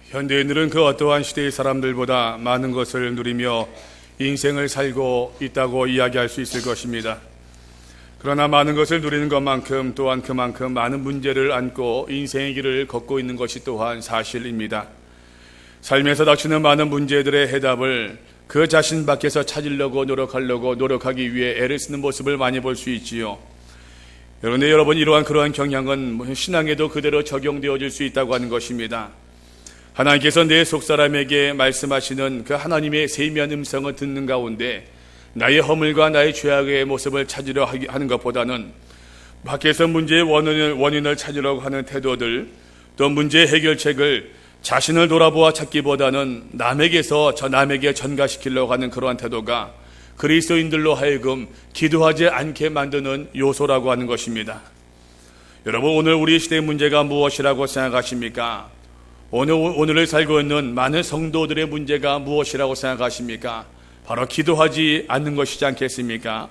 현대인들은 그 어떠한 시대의 사람들보다 많은 것을 누리며 인생을 살고 있다고 이야기할 수 있을 것입니다. 그러나 많은 것을 누리는 것만큼 또한 그만큼 많은 문제를 안고 인생의 길을 걷고 있는 것이 또한 사실입니다. 삶에서 닥치는 많은 문제들의 해답을 그 자신 밖에서 찾으려고 노력하기 위해 애를 쓰는 모습을 많이 볼 수 있지요. 그런데 여러분, 이러한 그러한 경향은 신앙에도 그대로 적용되어질 수 있다고 하는 것입니다. 하나님께서 내 속사람에게 말씀하시는 그 하나님의 세미한 음성을 듣는 가운데 나의 허물과 나의 죄악의 모습을 찾으려 하는 것보다는 밖에서 문제의 원인을 찾으려고 하는 태도들, 또 문제의 해결책을 자신을 돌아보아 찾기보다는 남에게 전가시키려고 하는 그러한 태도가 그리스도인들로 하여금 기도하지 않게 만드는 요소라고 하는 것입니다. 여러분, 오늘 우리 시대의 문제가 무엇이라고 생각하십니까? 오늘을 살고 있는 많은 성도들의 문제가 무엇이라고 생각하십니까? 바로 기도하지 않는 것이지 않겠습니까?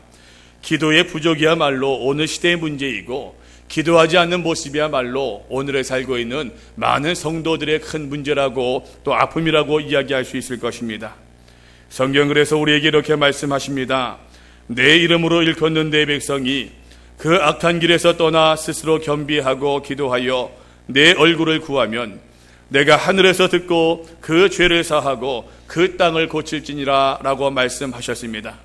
기도의 부족이야말로 오늘 시대의 문제이고, 기도하지 않는 모습이야말로 오늘을 살고 있는 많은 성도들의 큰 문제라고 또 아픔이라고 이야기할 수 있을 것입니다. 성경 그래서 우리에게 이렇게 말씀하십니다. 내 이름으로 일컫는 내 백성이 그 악한 길에서 떠나 스스로 겸비하고 기도하여 내 얼굴을 구하면 내가 하늘에서 듣고 그 죄를 사하고 그 땅을 고칠지니라 라고 말씀하셨습니다.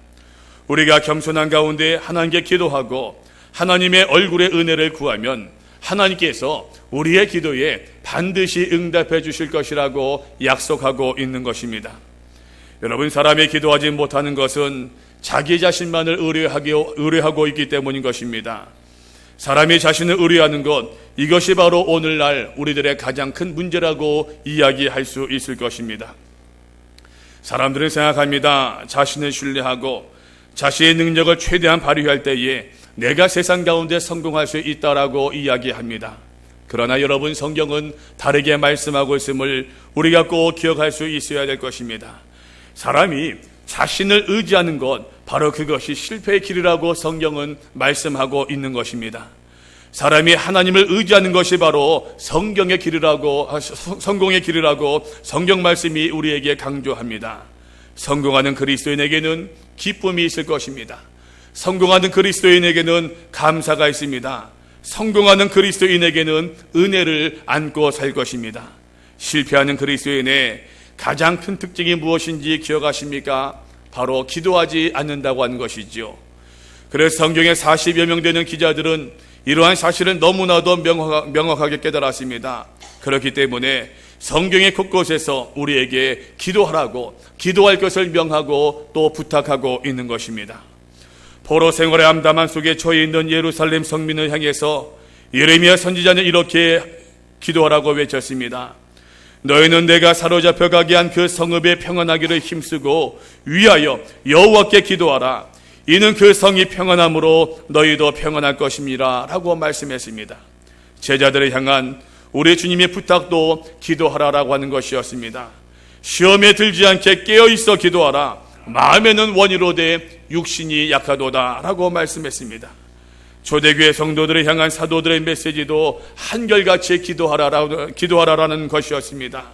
우리가 겸손한 가운데 하나님께 기도하고 하나님의 얼굴의 은혜를 구하면 하나님께서 우리의 기도에 반드시 응답해 주실 것이라고 약속하고 있는 것입니다. 여러분, 사람이 기도하지 못하는 것은 자기 자신만을 의뢰하고 있기 때문인 것입니다. 사람이 자신을 의뢰하는 것, 이것이 바로 오늘날 우리들의 가장 큰 문제라고 이야기할 수 있을 것입니다. 사람들은 생각합니다. 자신을 신뢰하고 자신의 능력을 최대한 발휘할 때에 내가 세상 가운데 성공할 수 있다라고 이야기합니다. 그러나 여러분, 성경은 다르게 말씀하고 있음을 우리가 꼭 기억할 수 있어야 될 것입니다. 사람이 자신을 의지하는 것, 바로 그것이 실패의 길이라고 성경은 말씀하고 있는 것입니다. 사람이 하나님을 의지하는 것이 바로 성공의 길이라고 성경 말씀이 우리에게 강조합니다. 성공하는 그리스도인에게는 기쁨이 있을 것입니다. 성공하는 그리스도인에게는 감사가 있습니다. 성공하는 그리스도인에게는 은혜를 안고 살 것입니다. 실패하는 그리스도인의 가장 큰 특징이 무엇인지 기억하십니까? 바로 기도하지 않는다고 하는 것이죠. 그래서 성경의 40여 명 되는 기자들은 이러한 사실을 너무나도 명확하게 깨달았습니다. 그렇기 때문에 성경의 곳곳에서 우리에게 기도하라고, 기도할 것을 명하고 또 부탁하고 있는 것입니다. 포로 생활의 암담한 속에 처해 있는 예루살렘 성민을 향해서 예레미야 선지자는 이렇게 기도하라고 외쳤습니다. 너희는 내가 사로잡혀 가게 한 그 성읍에 평안하기를 힘쓰고 위하여 여호와께 기도하라. 이는 그 성이 평안함으로 너희도 평안할 것입니다 라고 말씀했습니다. 제자들을 향한 우리 주님의 부탁도 기도하라라고 하는 것이었습니다. 시험에 들지 않게 깨어있어 기도하라. 마음에는 원이로되 육신이 약하도다 라고 말씀했습니다. 초대교회 성도들을 향한 사도들의 메시지도 한결같이 기도하라라는 것이었습니다.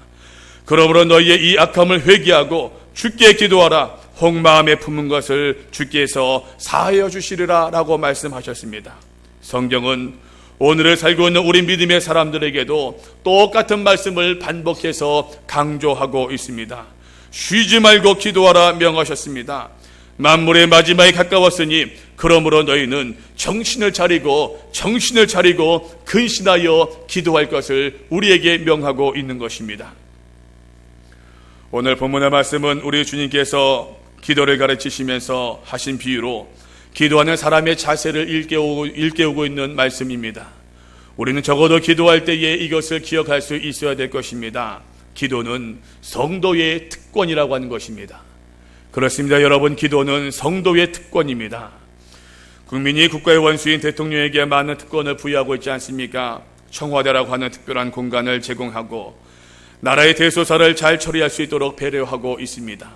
그러므로 너희의 이 악함을 회개하고 주께 기도하라. 혹마음에 품은 것을 주께서 사하여 주시리라 라고 말씀하셨습니다. 성경은 오늘을 살고 있는 우리 믿음의 사람들에게도 똑같은 말씀을 반복해서 강조하고 있습니다. 쉬지 말고 기도하라 명하셨습니다. 만물의 마지막에 가까웠으니 그러므로 너희는 정신을 차리고 근신하여 기도할 것을 우리에게 명하고 있는 것입니다. 오늘 본문의 말씀은 우리 주님께서 기도를 가르치시면서 하신 비유로 기도하는 사람의 자세를 일깨우고 있는 말씀입니다. 우리는 적어도 기도할 때에 이것을 기억할 수 있어야 될 것입니다. 기도는 성도의 특권이라고 하는 것입니다. 그렇습니다. 여러분, 기도는 성도의 특권입니다. 국민이 국가의 원수인 대통령에게 많은 특권을 부여하고 있지 않습니까? 청와대라고 하는 특별한 공간을 제공하고 나라의 대소사를 잘 처리할 수 있도록 배려하고 있습니다.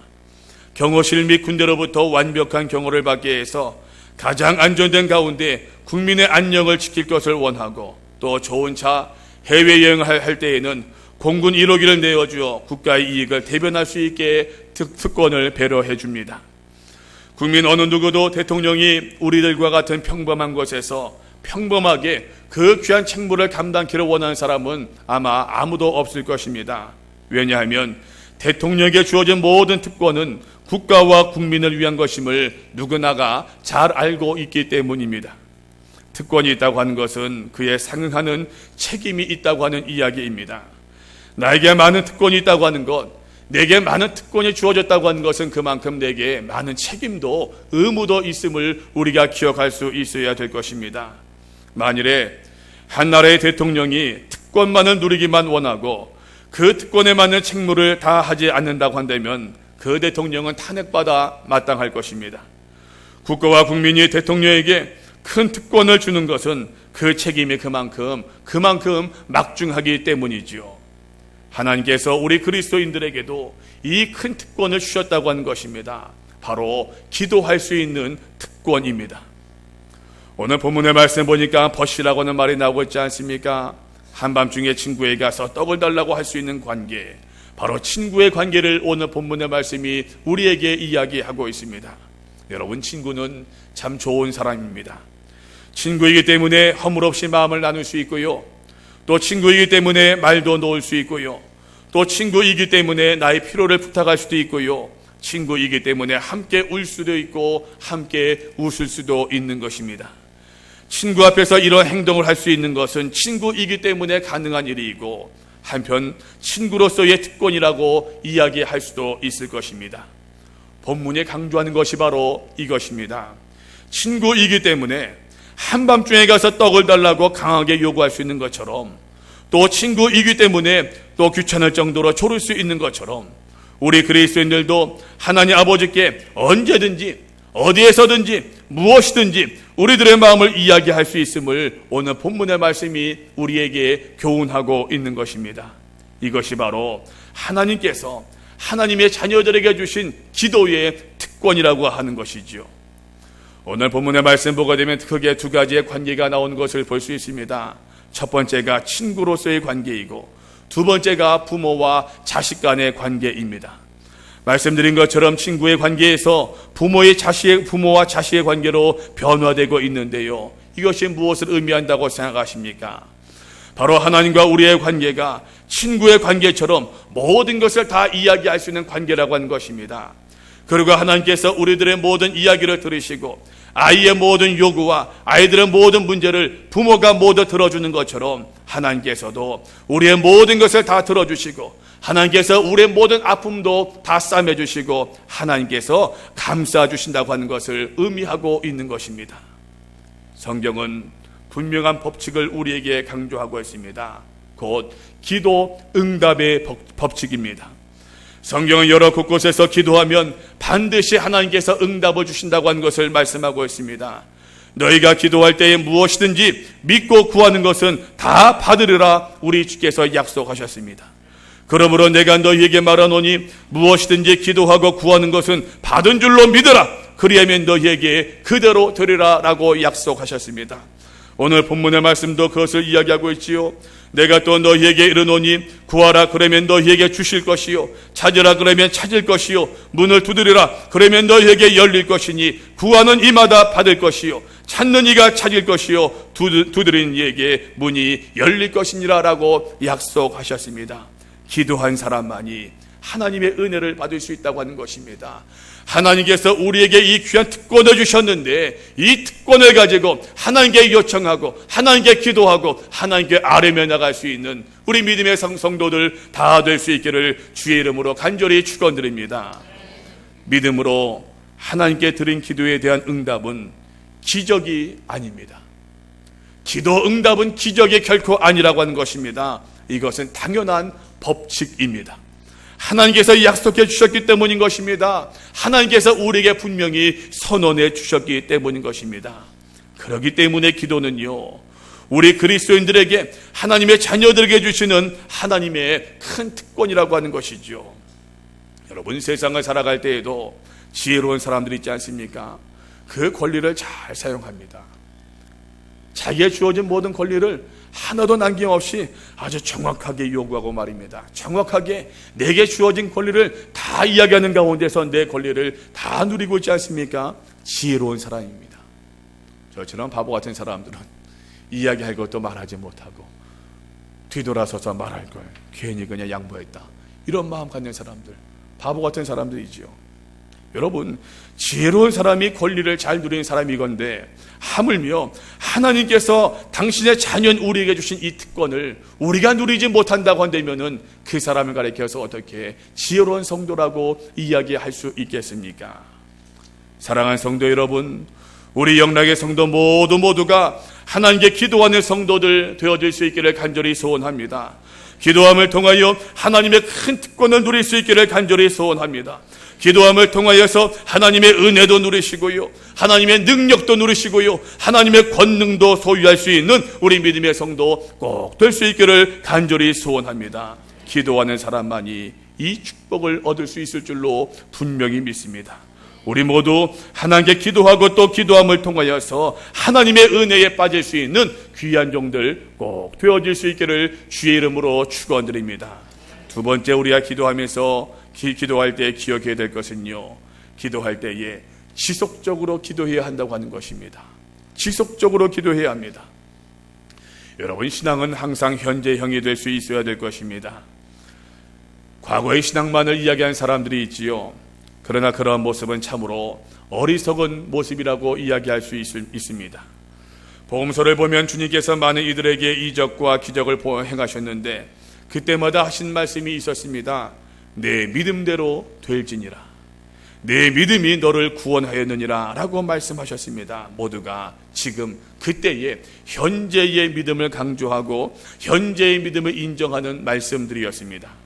경호실 및 군대로부터 완벽한 경호를 받게 해서 가장 안전된 가운데 국민의 안녕을 지킬 것을 원하고, 또 좋은 차 해외여행을 할 때에는 공군 1호기를 내어주어 국가의 이익을 대변할 수 있게 특권을 배려해 줍니다. 국민 어느 누구도 대통령이 우리들과 같은 평범한 곳에서 평범하게 그 귀한 책무를 감당키를 원하는 사람은 아마 아무도 없을 것입니다. 왜냐하면 대통령에게 주어진 모든 특권은 국가와 국민을 위한 것임을 누구나가 잘 알고 있기 때문입니다. 특권이 있다고 하는 것은 그에 상응하는 책임이 있다고 하는 이야기입니다. 나에게 많은 특권이 있다고 하는 것, 내게 많은 특권이 주어졌다고 하는 것은 그만큼 내게 많은 책임도 의무도 있음을 우리가 기억할 수 있어야 될 것입니다. 만일에 한 나라의 대통령이 특권만을 누리기만 원하고 그 특권에 맞는 책무를 다하지 않는다고 한다면 그 대통령은 탄핵받아 마땅할 것입니다. 국가와 국민이 대통령에게 큰 특권을 주는 것은 그 책임이 그만큼 막중하기 때문이지요. 하나님께서 우리 그리스도인들에게도 이 큰 특권을 주셨다고 하는 것입니다. 바로 기도할 수 있는 특권입니다. 오늘 본문의 말씀 보니까 벗이라고 하는 말이 나오고 있지 않습니까? 한밤중에 친구에게 가서 떡을 달라고 할 수 있는 관계, 바로 친구의 관계를 오늘 본문의 말씀이 우리에게 이야기하고 있습니다. 여러분, 친구는 참 좋은 사람입니다. 친구이기 때문에 허물없이 마음을 나눌 수 있고요, 또 친구이기 때문에 말도 놓을 수 있고요, 또 친구이기 때문에 나의 필요를 부탁할 수도 있고요, 친구이기 때문에 함께 울 수도 있고 함께 웃을 수도 있는 것입니다. 친구 앞에서 이런 행동을 할 수 있는 것은 친구이기 때문에 가능한 일이고, 한편 친구로서의 특권이라고 이야기할 수도 있을 것입니다. 본문이 강조하는 것이 바로 이것입니다. 친구이기 때문에 한밤중에 가서 떡을 달라고 강하게 요구할 수 있는 것처럼, 또 친구이기 때문에 또 귀찮을 정도로 조를 수 있는 것처럼, 우리 그리스도인들도 하나님 아버지께 언제든지 어디에서든지 무엇이든지 우리들의 마음을 이야기할 수 있음을 오늘 본문의 말씀이 우리에게 교훈하고 있는 것입니다. 이것이 바로 하나님께서 하나님의 자녀들에게 주신 기도의 특권이라고 하는 것이지요. 오늘 본문의 말씀 보게 되면 크게 두 가지의 관계가 나오는 것을 볼 수 있습니다. 첫 번째가 친구로서의 관계이고, 두 번째가 부모와 자식 간의 관계입니다. 말씀드린 것처럼 친구의 관계에서 부모와 자식의 관계로 변화되고 있는데요, 이것이 무엇을 의미한다고 생각하십니까? 바로 하나님과 우리의 관계가 친구의 관계처럼 모든 것을 다 이야기할 수 있는 관계라고 하는 것입니다. 그리고 하나님께서 우리들의 모든 이야기를 들으시고 아이의 모든 요구와 아이들의 모든 문제를 부모가 모두 들어주는 것처럼 하나님께서도 우리의 모든 것을 다 들어주시고, 하나님께서 우리의 모든 아픔도 다 싸매주시고 하나님께서 감싸주신다고 하는 것을 의미하고 있는 것입니다. 성경은 분명한 법칙을 우리에게 강조하고 있습니다. 곧 기도 응답의 법칙입니다. 성경은 여러 곳곳에서 기도하면 반드시 하나님께서 응답을 주신다고 하는 것을 말씀하고 있습니다. 너희가 기도할 때에 무엇이든지 믿고 구하는 것은 다 받으리라 우리 주께서 약속하셨습니다. 그러므로 내가 너희에게 말하노니 무엇이든지 기도하고 구하는 것은 받은 줄로 믿으라. 그리하면 너희에게 그대로 되리라 라고 약속하셨습니다. 오늘 본문의 말씀도 그것을 이야기하고 있지요. 내가 또 너희에게 이르노니 구하라 그러면 너희에게 주실 것이요, 찾으라 그러면 찾을 것이요, 문을 두드리라 그러면 너희에게 열릴 것이니 구하는 이마다 받을 것이요, 찾는 이가 찾을 것이요, 두드리는 이에게 문이 열릴 것이니라 라고 약속하셨습니다. 기도한 사람만이 하나님의 은혜를 받을 수 있다고 하는 것입니다. 하나님께서 우리에게 이 귀한 특권을 주셨는데 이 특권을 가지고 하나님께 요청하고 하나님께 기도하고 하나님께 아뢰며 나갈 수 있는 우리 믿음의 성도들 다 될 수 있기를 주의 이름으로 간절히 축원드립니다. 믿음으로 하나님께 드린 기도에 대한 응답은 기적이 아닙니다. 기도 응답은 기적이 결코 아니라고 하는 것입니다. 이것은 당연한 법칙입니다. 하나님께서 약속해 주셨기 때문인 것입니다. 하나님께서 우리에게 분명히 선언해 주셨기 때문인 것입니다. 그렇기 때문에 기도는요, 우리 그리스도인들에게 하나님의 자녀들에게 주시는 하나님의 큰 특권이라고 하는 것이죠. 여러분, 세상을 살아갈 때에도 지혜로운 사람들이 있지 않습니까? 그 권리를 잘 사용합니다. 자기의 주어진 모든 권리를 하나도 남김없이 아주 정확하게 요구하고 말입니다. 정확하게 내게 주어진 권리를 다 이야기하는 가운데서 내 권리를 다 누리고 있지 않습니까? 지혜로운 사람입니다. 저처럼 바보 같은 사람들은 이야기할 것도 말하지 못하고 뒤돌아서서 말할 걸 괜히 그냥 양보했다, 이런 마음 갖는 사람들, 바보 같은 사람들이지요. 여러분, 지혜로운 사람이 권리를 잘 누리는 사람이건데 하물며 하나님께서 당신의 자녀인 우리에게 주신 이 특권을 우리가 누리지 못한다고 한다면은 그 사람을 가리켜서 어떻게 지혜로운 성도라고 이야기할 수 있겠습니까? 사랑하는 성도 여러분, 우리 영락의 성도 모두가 하나님께 기도하는 성도들 되어질 수 있기를 간절히 소원합니다. 기도함을 통하여 하나님의 큰 특권을 누릴 수 있기를 간절히 소원합니다. 기도함을 통하여서 하나님의 은혜도 누리시고요, 하나님의 능력도 누리시고요, 하나님의 권능도 소유할 수 있는 우리 믿음의 성도 꼭 될 수 있기를 간절히 소원합니다. 기도하는 사람만이 이 축복을 얻을 수 있을 줄로 분명히 믿습니다. 우리 모두 하나님께 기도하고 또 기도함을 통하여서 하나님의 은혜에 빠질 수 있는 귀한 종들 꼭 되어질 수 있기를 주의 이름으로 축원드립니다. 두 번째, 우리가 기도하면서 기도할 때 기억해야 될 것은요, 기도할 때에 지속적으로 기도해야 한다고 하는 것입니다. 지속적으로 기도해야 합니다. 여러분, 신앙은 항상 현재형이 될 수 있어야 될 것입니다. 과거의 신앙만을 이야기하는 사람들이 있지요. 그러나 그러한 모습은 참으로 어리석은 모습이라고 이야기할 수 있습니다. 복음서를 보면 주님께서 많은 이들에게 이적과 기적을 행하셨는데 그때마다 하신 말씀이 있었습니다. 내 믿음대로 될지니라, 내 믿음이 너를 구원하였느니라 라고 말씀하셨습니다. 모두가 지금 그때의 현재의 믿음을 강조하고 현재의 믿음을 인정하는 말씀들이었습니다.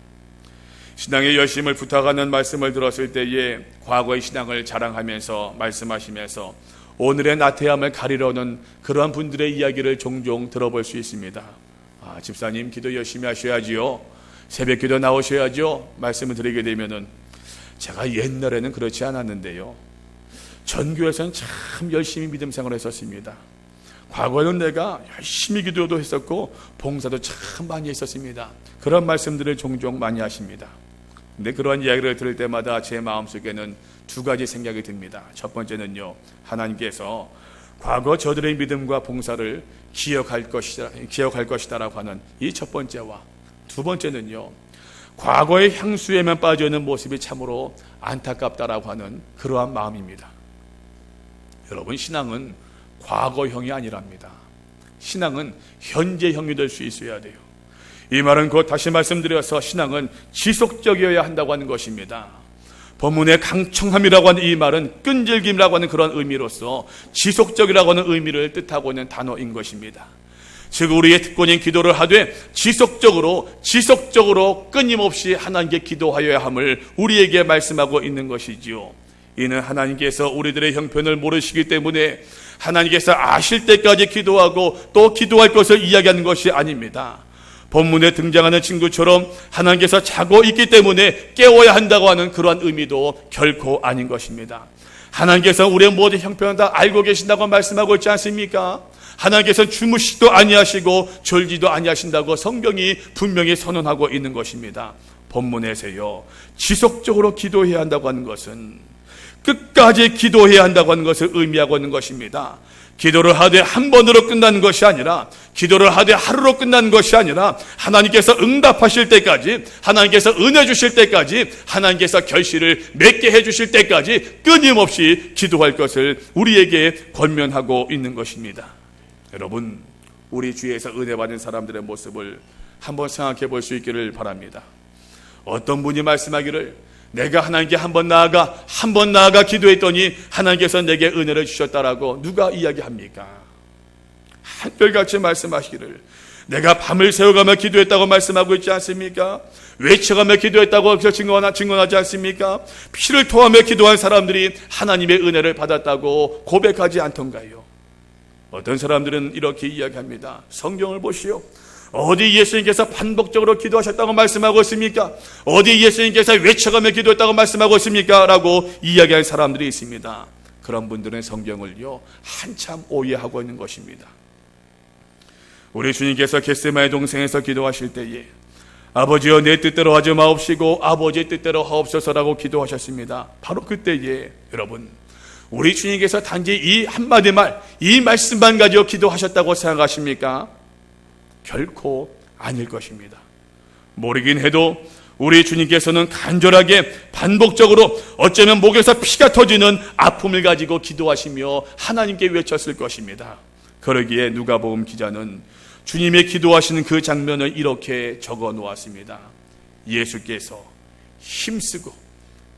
신앙의 열심을 부탁하는 말씀을 들었을 때에 과거의 신앙을 자랑하면서 말씀하시면서 오늘의 나태함을 가리려는 그러한 분들의 이야기를 종종 들어볼 수 있습니다. 집사님, 기도 열심히 하셔야지요, 새벽 기도 나오셔야죠 말씀을 드리게 되면은, 제가 옛날에는 그렇지 않았는데요, 전교에서는 참 열심히 믿음 생활을 했었습니다. 과거에는 내가 열심히 기도도 했었고 봉사도 참 많이 했었습니다. 그런 말씀들을 종종 많이 하십니다. 근데 그러한 이야기를 들을 때마다 제 마음속에는 두 가지 생각이 듭니다. 첫 번째는요, 하나님께서 과거 저들의 믿음과 봉사를 기억할 것이다라고 하는 이 첫 번째와, 두 번째는요, 과거의 향수에만 빠져있는 모습이 참으로 안타깝다라고 하는 그러한 마음입니다. 여러분, 신앙은 과거형이 아니랍니다. 신앙은 현재형이 될 수 있어야 돼요. 이 말은 곧 다시 말씀드려서 신앙은 지속적이어야 한다고 하는 것입니다. 본문의 강청함이라고 하는 이 말은 끈질김이라고 하는 그런 의미로서 지속적이라고 하는 의미를 뜻하고 있는 단어인 것입니다. 즉, 우리의 특권인 기도를 하되 지속적으로 끊임없이 하나님께 기도하여야 함을 우리에게 말씀하고 있는 것이지요. 이는 하나님께서 우리들의 형편을 모르시기 때문에 하나님께서 아실 때까지 기도하고 또 기도할 것을 이야기하는 것이 아닙니다. 본문에 등장하는 친구처럼 하나님께서 자고 있기 때문에 깨워야 한다고 하는 그러한 의미도 결코 아닌 것입니다. 하나님께서 우리의 모든 형편을 다 알고 계신다고 말씀하고 있지 않습니까? 하나님께서 주무시지도 아니하시고 졸지도 아니하신다고 성경이 분명히 선언하고 있는 것입니다. 본문에서요, 지속적으로 기도해야 한다고 하는 것은 끝까지 기도해야 한다고 하는 것을 의미하고 있는 것입니다. 기도를 하되 한 번으로 끝나는 것이 아니라, 기도를 하되 하루로 끝나는 것이 아니라, 하나님께서 응답하실 때까지, 하나님께서 은혜 주실 때까지, 하나님께서 결실을 맺게 해주실 때까지 끊임없이 기도할 것을 우리에게 권면하고 있는 것입니다. 여러분, 우리 주위에서 은혜 받은 사람들의 모습을 한번 생각해 볼 수 있기를 바랍니다. 어떤 분이 말씀하기를, 내가 하나님께 한 번 나아가 기도했더니 하나님께서 내게 은혜를 주셨다라고 누가 이야기합니까? 한결같이 말씀하시기를, 내가 밤을 새워가며 기도했다고 말씀하고 있지 않습니까? 외쳐가며 기도했다고 증언하지 않습니까? 피를 토하며 기도한 사람들이 하나님의 은혜를 받았다고 고백하지 않던가요? 어떤 사람들은 이렇게 이야기합니다. 성경을 보시오. 어디 예수님께서 반복적으로 기도하셨다고 말씀하고 있습니까? 어디 예수님께서 외쳐가며 기도했다고 말씀하고 있습니까? 라고 이야기할 사람들이 있습니다. 그런 분들은 성경을요, 한참 오해하고 있는 것입니다. 우리 주님께서 겟세마네 동생에서 기도하실 때에 아버지여 내 뜻대로 하지 마옵시고 아버지의 뜻대로 하옵소서라고 기도하셨습니다. 바로 그때에 여러분, 우리 주님께서 단지 이 한마디 말, 이 말씀만 가지고 기도하셨다고 생각하십니까? 결코 아닐 것입니다. 모르긴 해도 우리 주님께서는 간절하게 반복적으로 어쩌면 목에서 피가 터지는 아픔을 가지고 기도하시며 하나님께 외쳤을 것입니다. 그러기에 누가복음 기자는 주님의 기도하시는 그 장면을 이렇게 적어 놓았습니다. 예수께서 힘쓰고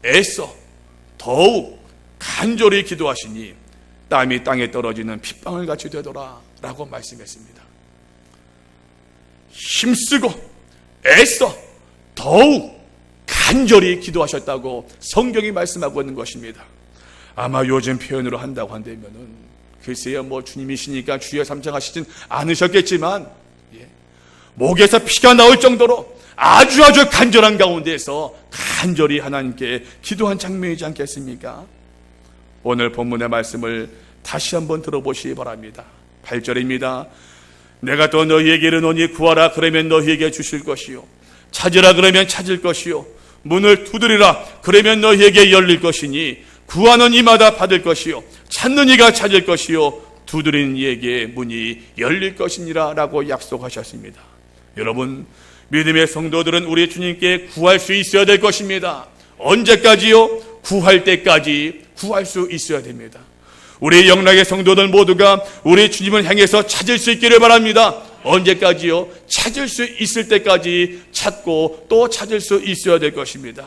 애써 더욱 간절히 기도하시니 땀이 땅에 떨어지는 핏방울 같이 되더라 라고 말씀했습니다. 힘쓰고 애써 더욱 간절히 기도하셨다고 성경이 말씀하고 있는 것입니다. 아마 요즘 표현으로 한다고 한다면은 글쎄요, 주님이시니까 주여 삼창하시진 않으셨겠지만 목에서 피가 나올 정도로 아주 간절한 가운데에서 간절히 하나님께 기도한 장면이지 않겠습니까? 오늘 본문의 말씀을 다시 한번 들어보시기 바랍니다. 8절입니다. 내가 또 너희에게 이르노니 구하라 그러면 너희에게 주실 것이요 찾으라 그러면 찾을 것이요 문을 두드리라 그러면 너희에게 열릴 것이니 구하는 이마다 받을 것이요 찾는 이가 찾을 것이요 두드리는 이에게 문이 열릴 것이니라 라고 약속하셨습니다. 여러분, 믿음의 성도들은 우리 주님께 구할 수 있어야 될 것입니다. 언제까지요? 구할 때까지 구할 수 있어야 됩니다. 우리 영락의 성도들 모두가 우리 주님을 향해서 찾을 수 있기를 바랍니다. 언제까지요? 찾을 수 있을 때까지 찾고 또 찾을 수 있어야 될 것입니다.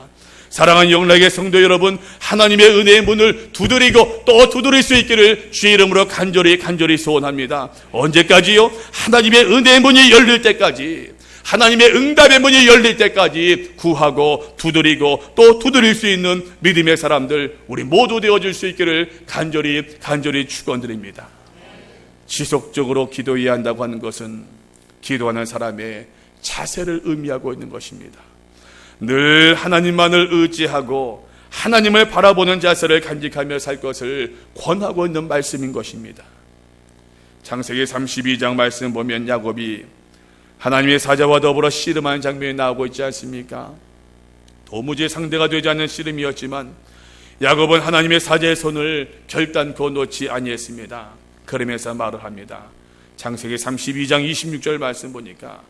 사랑하는 영락의 성도 여러분, 하나님의 은혜의 문을 두드리고 또 두드릴 수 있기를 주의 이름으로 간절히 소원합니다. 언제까지요? 하나님의 은혜의 문이 열릴 때까지, 하나님의 응답의 문이 열릴 때까지 구하고 두드리고 또 두드릴 수 있는 믿음의 사람들 우리 모두 되어줄 수 있기를 간절히 축원드립니다. 지속적으로 기도해야 한다고 하는 것은 기도하는 사람의 자세를 의미하고 있는 것입니다. 늘 하나님만을 의지하고 하나님을 바라보는 자세를 간직하며 살 것을 권하고 있는 말씀인 것입니다. 창세기 32장 말씀 보면 야곱이 하나님의 사자와 더불어 씨름하는 장면이 나오고 있지 않습니까? 도무지 상대가 되지 않는 씨름이었지만 야곱은 하나님의 사자의 손을 결단코 놓지 아니했습니다. 그러면서 말을 합니다. 창세기 32장 26절 말씀 보니까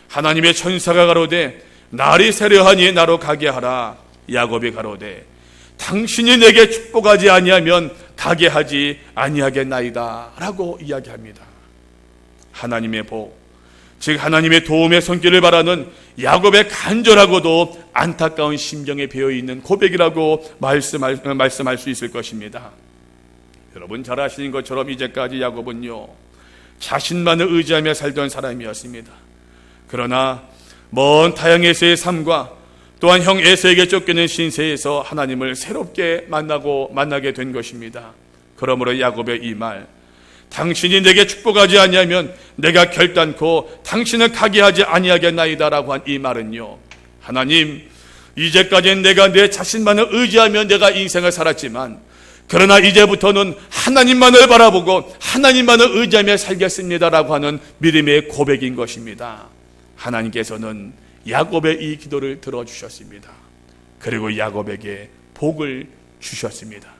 하나님의 천사가 가로되 날이 새려하니 나로 가게 하라. 야곱이 가로되 당신이 내게 축복하지 아니하면 가게 하지 아니하겠나이다 라고 이야기합니다. 하나님의 복, 즉 하나님의 도움의 손길을 바라는 야곱의 간절하고도 안타까운 심정에 배어있는 고백이라고 말씀할 수 있을 것입니다. 여러분 잘 아시는 것처럼 이제까지 야곱은요 자신만을 의지하며 살던 사람이었습니다. 그러나 먼 타향에서의 삶과 또한 형 에서에게 쫓겨낸 신세에서 하나님을 새롭게 만나게 된 것입니다. 그러므로 야곱의 이 말, 당신이 내게 축복하지 아니하면 내가 결단코 당신을 가게 하지 아니하겠나이다 라고 한 이 말은요, 하나님, 이제까지는 내가 내 자신만을 의지하며 내가 인생을 살았지만 그러나 이제부터는 하나님만을 바라보고 하나님만을 의지하며 살겠습니다 라고 하는 믿음의 고백인 것입니다. 하나님께서는 야곱의 이 기도를 들어주셨습니다. 그리고 야곱에게 복을 주셨습니다.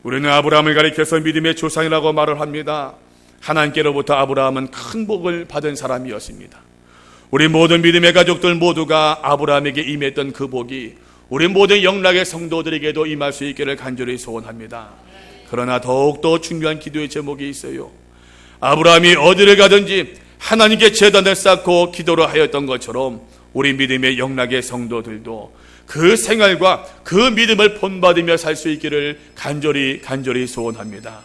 우리는 아브라함을 가리켜서 믿음의 조상이라고 말을 합니다. 하나님께로부터 아브라함은 큰 복을 받은 사람이었습니다. 우리 모든 믿음의 가족들 모두가 아브라함에게 임했던 그 복이 우리 모든 영락의 성도들에게도 임할 수 있기를 간절히 소원합니다. 그러나 더욱더 중요한 기도의 제목이 있어요. 아브라함이 어디를 가든지 하나님께 제단을 쌓고 기도를 하였던 것처럼 우리 믿음의 영락의 성도들도 그 생활과 그 믿음을 본받으며 살 수 있기를 간절히 소원합니다.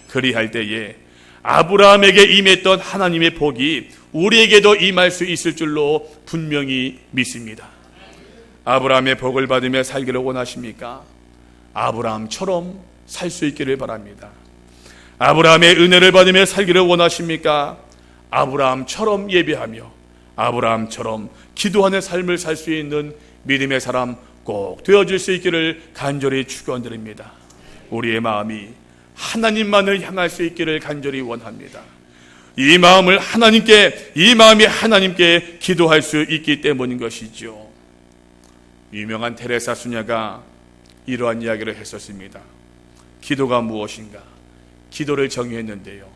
그리할 때에 아브라함에게 임했던 하나님의 복이 우리에게도 임할 수 있을 줄로 분명히 믿습니다. 아브라함의 복을 받으며 살기를 원하십니까? 아브라함처럼 살 수 있기를 바랍니다. 아브라함의 은혜를 받으며 살기를 원하십니까? 아브라함처럼 예배하며 아브라함처럼 기도하는 삶을 살 수 있는 믿음의 사람 꼭 되어줄 수 있기를 간절히 축원드립니다. 우리의 마음이 하나님만을 향할 수 있기를 간절히 원합니다. 이 마음이 하나님께 기도할 수 있기 때문인 것이죠. 유명한 테레사 수녀가 이러한 이야기를 했었습니다. 기도가 무엇인가? 기도를 정의했는데요.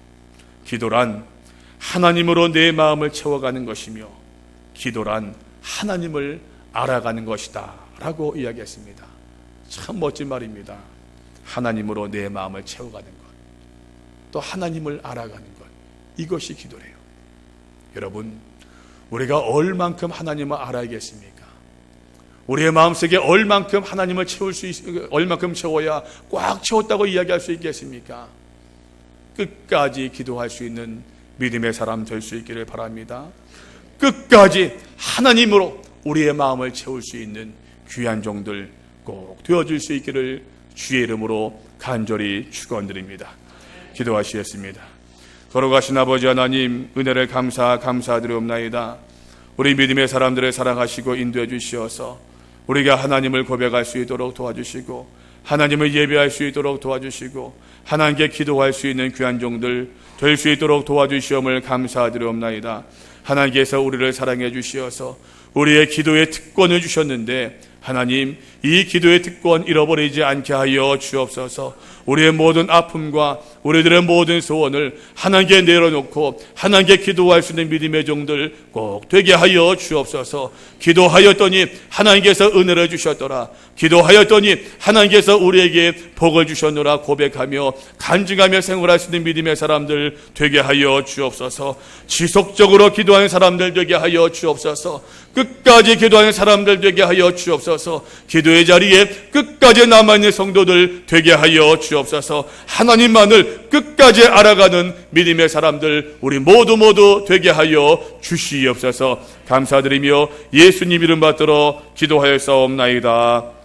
기도란 하나님으로 내 마음을 채워가는 것이며, 기도란 하나님을 알아가는 것이다 라고 이야기했습니다. 참 멋진 말입니다. 하나님으로 내 마음을 채워가는 것, 또 하나님을 알아가는 것, 이것이 기도래요. 여러분, 우리가 얼만큼 하나님을 알아야겠습니까? 우리의 마음속에 얼만큼 하나님을 얼만큼 채워야 꽉 채웠다고 이야기할 수 있겠습니까? 끝까지 기도할 수 있는 믿음의 사람 될 수 있기를 바랍니다. 끝까지 하나님으로 우리의 마음을 채울 수 있는 귀한 종들 꼭 되어줄 수 있기를 주의 이름으로 간절히 축원드립니다. 기도하시겠습니다. 걸어가신 아버지 하나님, 은혜를 감사드리옵나이다. 우리 믿음의 사람들을 사랑하시고 인도해 주시어서 우리가 하나님을 고백할 수 있도록 도와주시고, 하나님을 예배할 수 있도록 도와주시고, 하나님께 기도할 수 있는 귀한 종들 될 수 있도록 도와주시옵을 감사드리옵나이다. 하나님께서 우리를 사랑해 주시어서 우리의 기도의 특권을 주셨는데, 하나님, 이 기도의 특권 잃어버리지 않게 하여 주옵소서. 우리의 모든 아픔과 우리들의 모든 소원을 하나님께 내려놓고 하나님께 기도할 수 있는 믿음의 종들 꼭 되게 하여 주옵소서. 기도하였더니 하나님께서 은혜를 주셨더라. 기도하였더니 하나님께서 우리에게 복을 주셨노라 고백하며 간증하며 생활할 수 있는 믿음의 사람들 되게 하여 주옵소서. 지속적으로 기도하는 사람들 되게 하여 주옵소서. 끝까지 기도하는 사람들 되게 하여 주옵소서. 기도의 자리에 끝까지 남아있는 성도들 되게 하여 주옵소서. 하나님만을 끝까지 알아가는 믿음의 사람들 우리 모두 되게 하여 주시옵소서. 감사드리며 예수님 이름 받들어 기도하였사옵나이다.